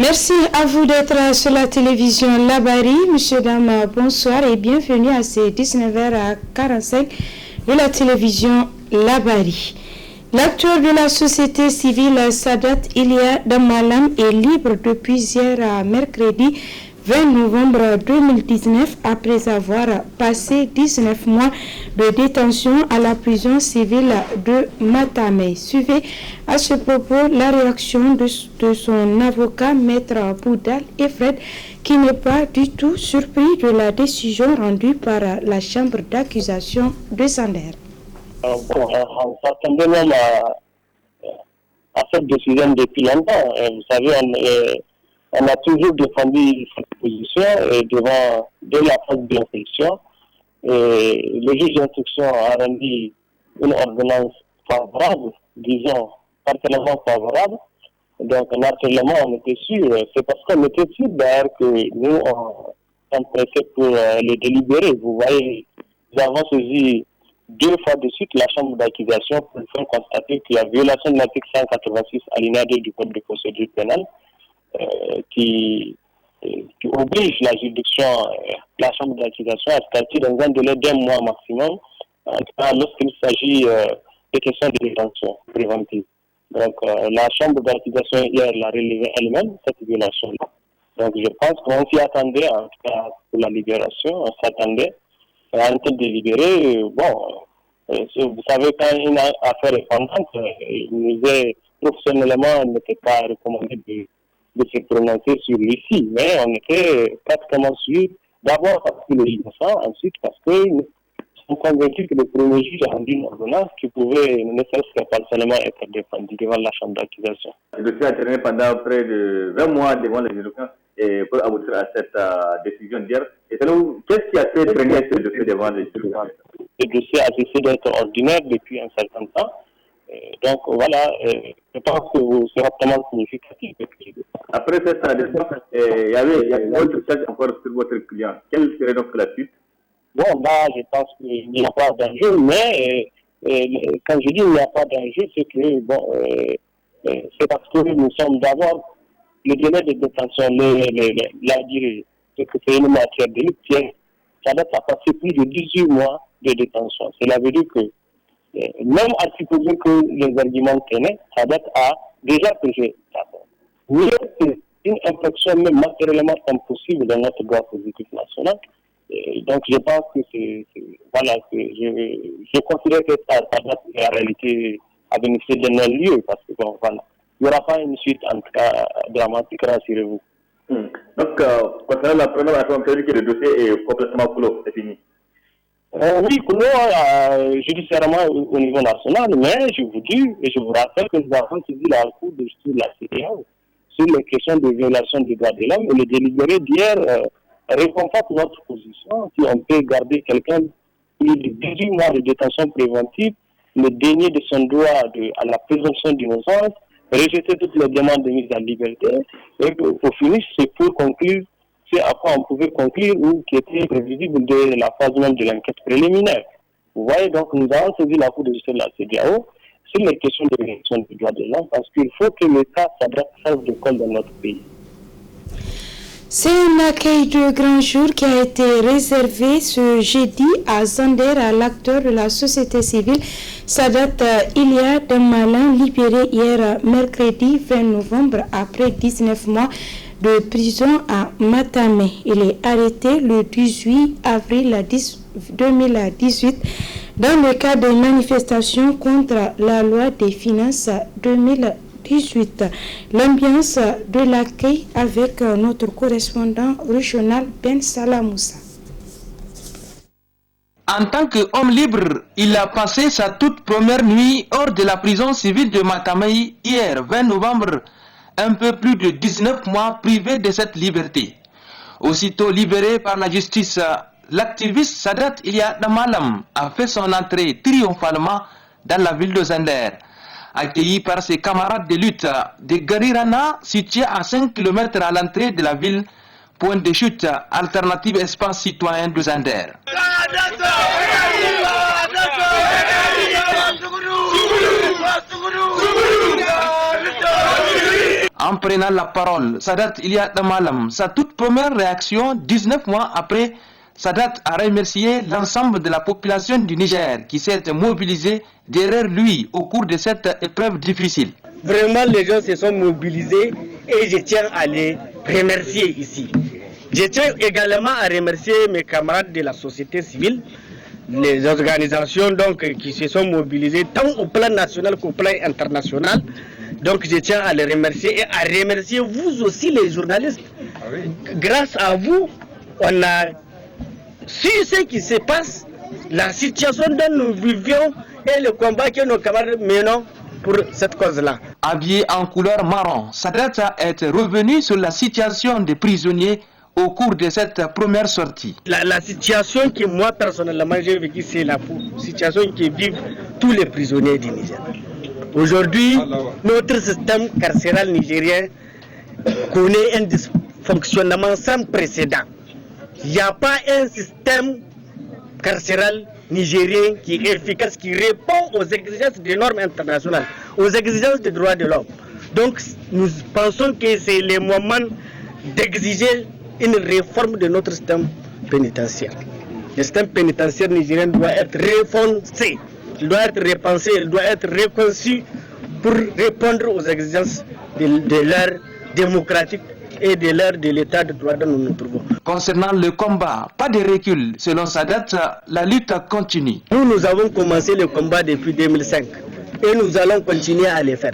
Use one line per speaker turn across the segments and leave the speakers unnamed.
Merci à vous d'être sur la télévision Labari. Monsieur, dames, bonsoir et bienvenue à ces 19h45 de la télévision Labari. L'acteur de la société civile Sadat Ilia Damalam est libre depuis hier mercredi 20 novembre 2019 après avoir passé 19 mois de détention à la prison civile de Matamei. Suivez à ce propos la réaction de son avocat, Maître Boudal Efred, qui n'est pas du tout surpris de la décision rendue par la chambre d'accusation de Zander.
On s'attendait même à cette décision depuis longtemps. Vous savez, on a toujours défendu cette position dès la phase d'instruction. Le juge d'instruction a rendu une ordonnance favorable, disons, particulièrement favorable. Donc, naturellement, on était sûr. C'est parce qu'on était sûr d'ailleurs que nous, on pressait pour le délibérer. Vous voyez, nous avons saisi 2 fois de suite la chambre d'accusation pour faire constater qu'il y a violation de l'article 186 alinéa 2 du Code de procédure pénale qui oblige la juridiction, la chambre d'accusation à statuer dans un délai d'1 mois maximum lorsqu'il s'agit de questions de détention préventive. Donc la chambre d'accusation hier l'a relevé elle-même, cette violation-là. Donc je pense qu'on s'y attendait, en tout cas pour la libération, on s'attendait à un tel délibéré. Vous savez, quand une affaire est pendante, il nous est professionnellement, il n'était pas recommandé de se prononcer sur l'issue, mais on était pratiquement sûr, d'abord parce qu'il est innocent, ensuite parce que nous sommes convaincus que le premier juge a rendu une ordonnance qui pouvait, ne serait-ce que partiellement, être défendue devant la chambre d'accusation.
Le dossier a traîné pendant près de 20 mois devant les juridictions pour aboutir à cette décision d'hier. Et selon, qu'est-ce qui a fait traîner ce dossier devant les juridictions?
Le dossier a cessé d'être ordinaire depuis un certain temps. Donc voilà, je pense que c'est vraiment significatif.
Après cette décision, il y avait une autre charge encore sur votre client. Quelle serait donc la suite?
Bon, là, je pense qu'il n'y a pas d'enjeu, mais quand je dis qu'il n'y a pas d'enjeu, c'est que, c'est parce que nous sommes d'abord, le délai de détention, la durée, c'est que c'est une matière délictuelle, ça doit passer plus de 18 mois de détention. Cela veut dire que, même à supposer que les arguments tenaient, ça doit déjà que j'ai mais c'est une infraction même matériellement impossible dans notre droit positif national. Donc je pense que je considère que ça doit en réalité à bénéficier d'un non-lieu parce que il n'y aura pas une suite en tout cas dramatique, rassurez-vous.
Donc, concernant la première affaire, on peut dire que le dossier est complètement clos, c'est fini.
Oui, clos judiciairement au niveau national, mais je vous dis et je vous rappelle que nous avons saisi la Cour de justice de la CEDEAO sur les questions de violation des droits de l'homme et le délibéré d'hier réconforte notre position. Si on peut garder quelqu'un plus de 18 mois de détention préventive, le dénier de son droit à la présomption d'innocence, rejeter toutes les demandes de mise en liberté, et au finish, c'est pour conclure, c'est à quoi on pouvait conclure ou qui était prévisible de la phase même de l'enquête préliminaire. Vous voyez, donc nous avons saisi la Cour de justice de la CEDEAO sur les questions de violation des droits de l'homme parce qu'il faut que l'État s'adapte de col dans notre pays.
C'est un accueil de grand jour qui a été réservé ce jeudi à Zander à l'acteur de la société civile Sadat Ilia Damalam, libéré hier mercredi 20 novembre après 19 mois de prison à Matamei. Il est arrêté le 18 avril 2018 dans le cadre de manifestations contre la loi des finances 2018. L'ambiance de l'accueil avec notre correspondant régional Ben Salamoussa.
En tant qu'homme libre, il a passé sa toute première nuit hors de la prison civile de Matamei hier 20 novembre, un peu plus de 19 mois privé de cette liberté. Aussitôt libéré par la justice, l'activiste Sadat Ilia Damalam a fait son entrée triomphalement dans la ville de Zander. Accueilli par ses camarades de lutte de Garirana, situé à 5 km à l'entrée de la ville, point de chute alternative espace citoyen de Zander. En prenant la parole, Sadat Ilia Damalam, sa toute première réaction, 19 mois après, Sadat a remercié l'ensemble de la population du Niger qui s'est mobilisée derrière lui au cours de cette épreuve difficile.
Vraiment, les gens se sont mobilisés et je tiens à les remercier ici. Je tiens également à remercier mes camarades de la société civile, les organisations donc, qui se sont mobilisées tant au plan national qu'au plan international. Donc je tiens à les remercier et à remercier vous aussi les journalistes. Grâce à vous, on a su ce qui se passe, la situation dont nous vivions et le combat que nos camarades menons pour cette cause-là.
Habillé en couleur marron, Sadat est revenu sur la situation des prisonniers au cours de cette première sortie.
La situation que moi personnellement j'ai vécue, c'est la situation que vivent tous les prisonniers du Niger. Aujourd'hui, notre système carcéral nigérien connaît un dysfonctionnement sans précédent. Il n'y a pas un système carcéral nigérien qui est efficace, qui répond aux exigences des normes internationales, aux exigences des droits de l'homme. Donc nous pensons que c'est le moment d'exiger une réforme de notre système pénitentiaire. Le système pénitentiaire nigérien doit être refondé, il doit être repensé, il doit être reconçu pour répondre aux exigences de l'ère démocratique et de l'ère de l'état de droit dont nous nous trouvons.
Concernant le combat, pas de recul. Selon Sadat, la lutte continue.
Nous avons commencé le combat depuis 2005 et nous allons continuer à le faire.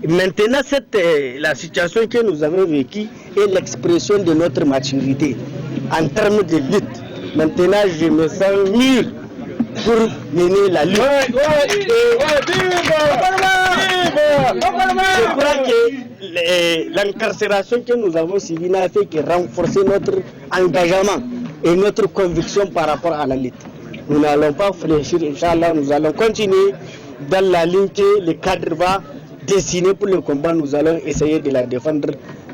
Maintenant, la situation que nous avons vécue est l'expression de notre maturité en termes de lutte. Maintenant, je me sens mûr pour mener la lutte. Je crois que l'incarcération que nous avons subie n'a fait que renforcer notre engagement et notre conviction par rapport à la lutte. Nous n'allons pas fléchir, Inch'Allah, nous allons continuer dans la ligne que le cadre va dessiner pour le combat. Nous allons essayer de la défendre.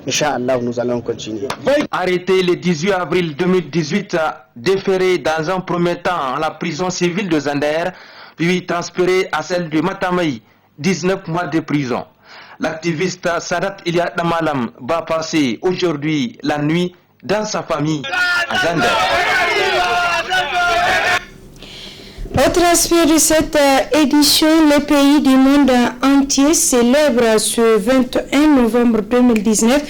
Inch'Allah, nous allons continuer.
Arrêté le 18 avril 2018, déféré dans un premier temps à la prison civile de Zander, puis transféré à celle de Matamei, 19 mois de prison. L'activiste Sadat Ilia Damalam va passer aujourd'hui la nuit dans sa famille à Zander.
Autre aspect de cette édition, le pays du monde entier célèbre ce 21 novembre 2019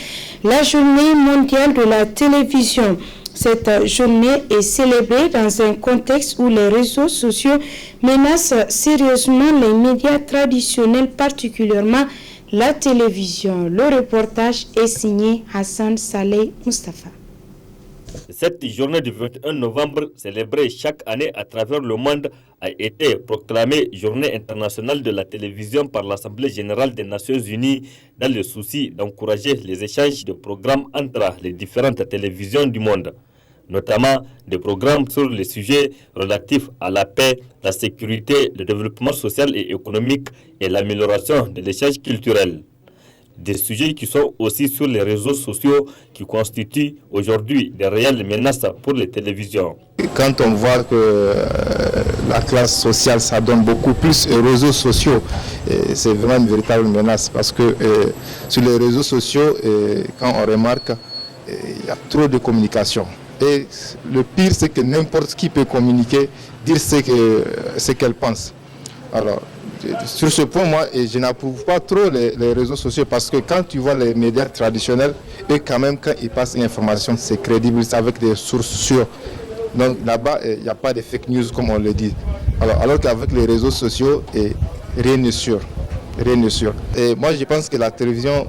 la journée mondiale de la télévision. Cette journée est célébrée dans un contexte où les réseaux sociaux menacent sérieusement les médias traditionnels, particulièrement la télévision. Le reportage est signé Hassan Saleh Mustafa.
Cette journée du 21 novembre, célébrée chaque année à travers le monde, a été proclamée Journée internationale de la télévision par l'Assemblée générale des Nations unies dans le souci d'encourager les échanges de programmes entre les différentes télévisions du monde, notamment des programmes sur les sujets relatifs à la paix, la sécurité, le développement social et économique et l'amélioration de l'échange culturel. Des sujets qui sont aussi sur les réseaux sociaux qui constituent aujourd'hui des réelles menaces pour les télévisions.
Quand on voit que la classe sociale s'adonne beaucoup plus aux réseaux sociaux, c'est vraiment une véritable menace parce que sur les réseaux sociaux, quand on remarque, il y a trop de communication. Et le pire, c'est que n'importe qui peut communiquer, dire ce qu'elle pense. Alors, sur ce point, moi, je n'approuve pas trop les réseaux sociaux parce que quand tu vois les médias traditionnels, eux, quand même, quand ils passent une information, c'est crédible, c'est avec des sources sûres. Donc là-bas, il n'y a pas de fake news, comme on le dit. Alors qu'avec les réseaux sociaux, rien n'est sûr. Rien n'est sûr. Et moi, je pense que la télévision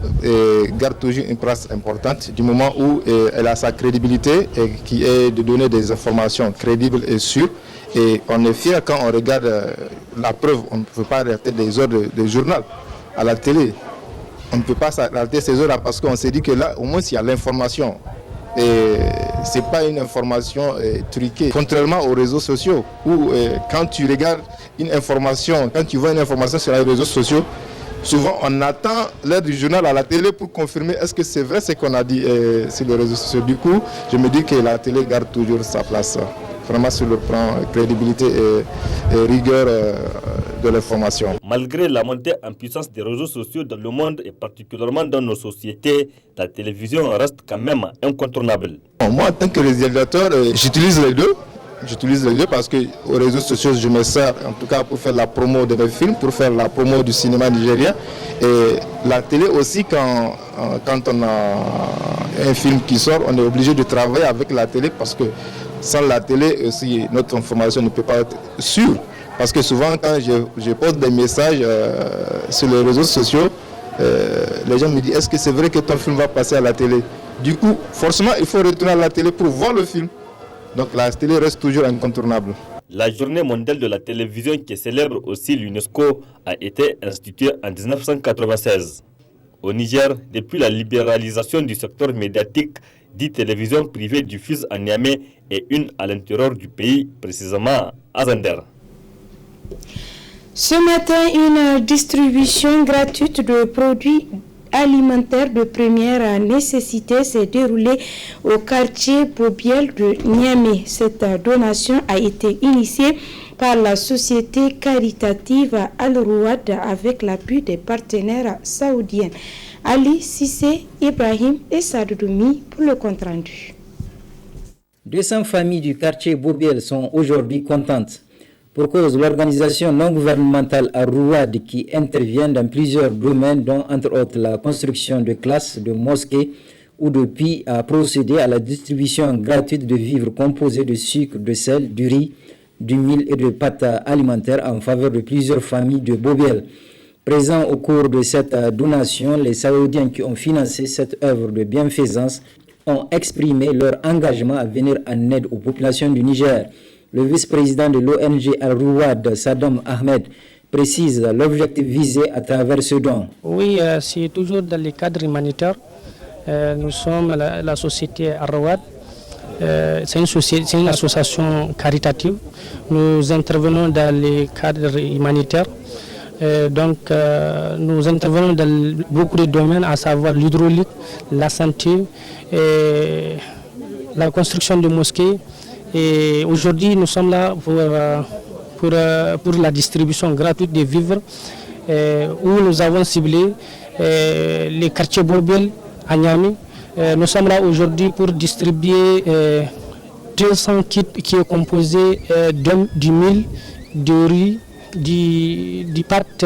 garde toujours une place importante du moment où elle a sa crédibilité, qui est de donner des informations crédibles et sûres. Et on est fier quand on regarde la preuve. On ne peut pas arrêter des heures de journal à la télé. On ne peut pas s'arrêter ces heures-là parce qu'on s'est dit que là, au moins, il y a l'information. Et ce n'est pas une information truquée. Contrairement aux réseaux sociaux, où quand tu regardes une information, quand tu vois une information sur les réseaux sociaux, souvent on attend l'heure du journal à la télé pour confirmer est-ce que c'est vrai ce qu'on a dit sur les réseaux sociaux. Du coup, je me dis que la télé garde toujours sa place. vraiment sur le plan crédibilité et rigueur de l'information.
Malgré la montée en puissance des réseaux sociaux dans le monde et particulièrement dans nos sociétés, la télévision reste quand même incontournable.
Moi, en tant que réalisateur, j'utilise les deux. J'utilise les deux parce que aux réseaux sociaux, je me sers en tout cas pour faire la promo de mes films, pour faire la promo du cinéma nigérien. Et la télé aussi, quand on a un film qui sort, on est obligé de travailler avec la télé parce que sans la télé aussi, notre information ne peut pas être sûre. Parce que souvent, quand je poste des messages sur les réseaux sociaux, les gens me disent, est-ce que c'est vrai que ton film va passer à la télé? Du coup, forcément, il faut retourner à la télé pour voir le film. Donc la télé reste toujours incontournable.
La journée mondiale de la télévision qui célèbre aussi l'UNESCO a été instituée en 1996. Au Niger, depuis la libéralisation du secteur médiatique, 10 télévisions privées diffusent à Niamey et une à l'intérieur du pays, précisément à Zander.
Ce matin, une distribution gratuite de produits alimentaire de première nécessité s'est déroulée au quartier Bobiel de Niamey. Cette donation a été initiée par la société caritative Al-Rouad avec l'appui des partenaires saoudiens. Ali Sissé, Ibrahim et Sadoudoumi pour le compte-rendu.
200 familles du quartier Bobiel sont aujourd'hui contentes. Pour cause, l'organisation non gouvernementale Al-Rouad qui intervient dans plusieurs domaines, dont entre autres la construction de classes, de mosquées ou de puits, a procédé à la distribution gratuite de vivres composés de sucre, de sel, du riz, du mil et de pâtes alimentaires en faveur de plusieurs familles de Bobiel. Présents au cours de cette donation, les Saoudiens qui ont financé cette œuvre de bienfaisance ont exprimé leur engagement à venir en aide aux populations du Niger. Le vice-président de l'ONG Al-Rouad, Saddam Ahmed, précise l'objectif visé à travers ce don.
Oui, c'est toujours dans les cadres humanitaires. Nous sommes la société Al-Rouad. C'est une association caritative. Nous intervenons dans les cadres humanitaires. Nous intervenons dans beaucoup de domaines, à savoir l'hydraulique, la santé, la construction de mosquées. Et aujourd'hui, nous sommes là pour la distribution gratuite des vivres, où nous avons ciblé les quartiers Bobiel à Niamey. Nous sommes là aujourd'hui pour distribuer 200 kits qui est composé du mil, du riz, du pâte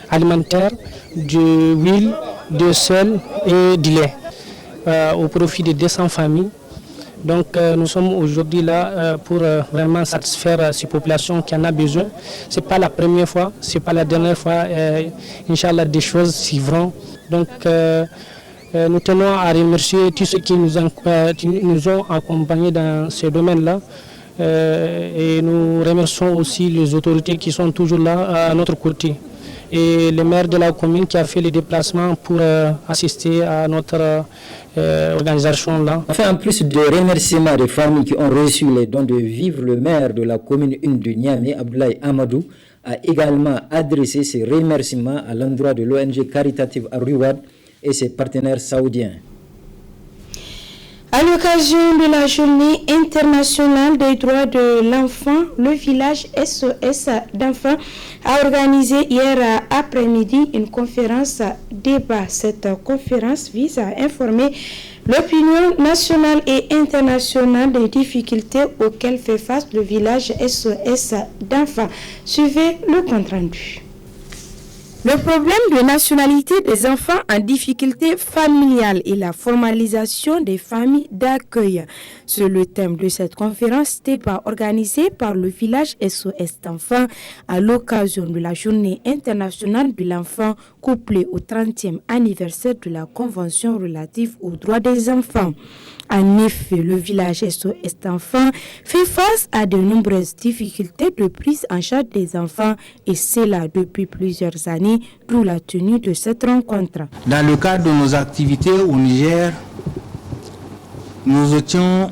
alimentaire, du huile, du sel et du lait, au profit de 200 familles. Donc nous sommes aujourd'hui là pour vraiment satisfaire ces populations qui en ont besoin. Ce n'est pas la première fois, ce n'est pas la dernière fois. Inch'Allah, des choses suivront. Donc nous tenons à remercier tous ceux qui nous ont accompagnés dans ce domaine-là. Et nous remercions aussi les autorités qui sont toujours là à notre côté. Et le maire de la commune qui a fait les déplacements pour assister à notre organisation là.
Enfin, en plus de remerciements des familles qui ont reçu les dons de vivres, le maire de la commune 1 de Niamey, Abdoulaye Amadou, a également adressé ses remerciements à l'endroit de l'ONG caritative Al-Rouad et ses partenaires saoudiens.
À l'occasion de la journée internationale des droits de l'enfant, le village SOS d'enfants a organisé hier après-midi une conférence débat. Cette conférence vise à informer l'opinion nationale et internationale des difficultés auxquelles fait face le village SOS d'enfants. Suivez le compte-rendu. Le problème de nationalité des enfants en difficulté familiale et la formalisation des familles d'accueil. C'est le thème de cette conférence débat organisée par le village SOS d'enfants à l'occasion de la journée internationale de l'enfant couplée au 30e anniversaire de la Convention relative aux droits des enfants. En effet, le village SOS d'enfants fait face à de nombreuses difficultés de prise en charge des enfants et c'est là depuis plusieurs années, d'où la tenue de cette rencontre.
Dans le cadre de nos activités au Niger, nous étions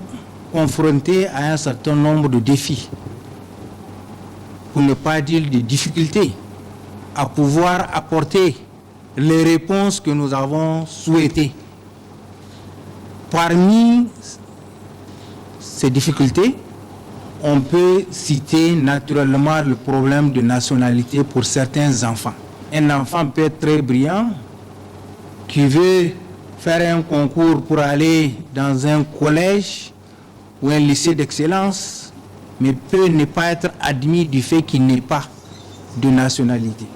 confrontés à un certain nombre de défis, pour ne pas dire de difficultés, à pouvoir apporter les réponses que nous avons souhaitées. Parmi ces difficultés, on peut citer naturellement le problème de nationalité pour certains enfants. Un enfant peut être très brillant, qui veut faire un concours pour aller dans un collège ou un lycée d'excellence, mais peut ne pas être admis du fait qu'il n'ait pas de nationalité.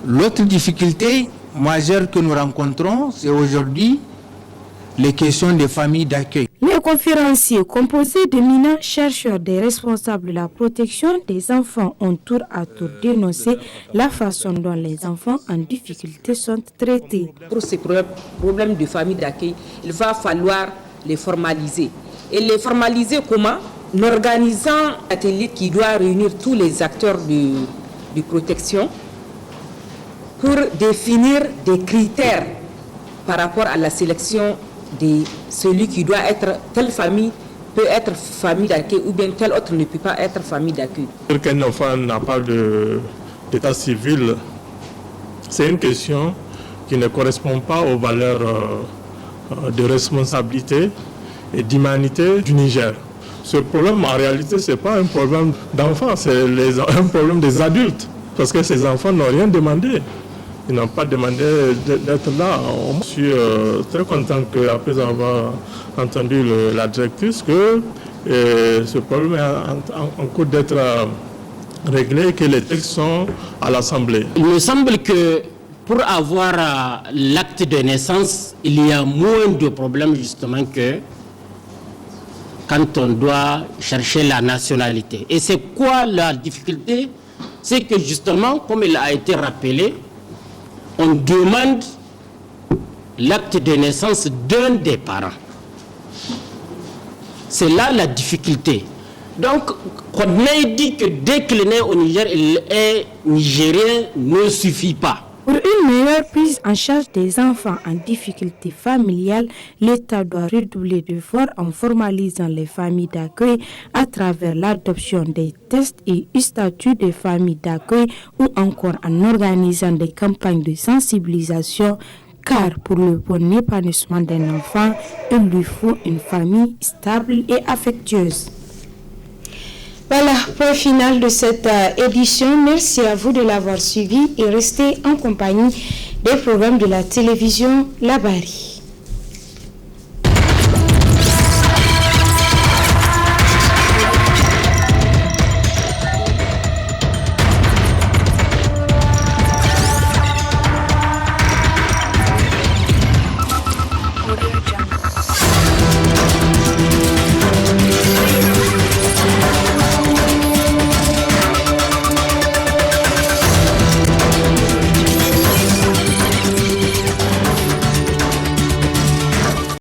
L'autre difficulté majeure que nous rencontrons, c'est aujourd'hui les questions des familles d'accueil.
Les conférenciers, composés d'éminents chercheurs des responsables de la protection des enfants, ont tour à tour dénoncé la façon dont les enfants en difficulté sont traités.
Pour ces problèmes de famille d'accueil, il va falloir les formaliser. Et les formaliser comment? En organisant un atelier qui doit réunir tous les acteurs de protection pour définir des critères par rapport à la sélection de celui qui doit être, telle famille peut être famille d'accueil ou bien telle autre ne peut pas être famille d'accueil.
Qu'un enfant n'a pas d'état civil, c'est une question qui ne correspond pas aux valeurs de responsabilité et d'humanité du Niger. Ce problème, en réalité, ce n'est pas un problème d'enfants, c'est un problème des adultes, parce que ces enfants n'ont rien demandé. Ils n'ont pas demandé d'être là. Je suis très content qu'après avoir entendu la directrice, que ce problème est en cours d'être réglé et que les textes sont à l'Assemblée.
Il me semble que pour avoir l'acte de naissance, il y a moins de problèmes justement que quand on doit chercher la nationalité. Et c'est quoi la difficulté? C'est que justement, comme il a été rappelé, on demande l'acte de naissance d'un des parents. C'est là la difficulté. Donc, qu'on ait dit que dès qu'il est né au Niger, il est nigérien ne suffit pas.
Pour une meilleure prise en charge des enfants en difficulté familiale, l'État doit redoubler d'efforts en formalisant les familles d'accueil à travers l'adoption des tests et statuts des familles d'accueil ou encore en organisant des campagnes de sensibilisation car pour le bon épanouissement d'un enfant, il lui faut une famille stable et affectueuse. Voilà, point final de cette édition. Merci à vous de l'avoir suivi et restez en compagnie des programmes de la télévision Labari.
Audio Jungle.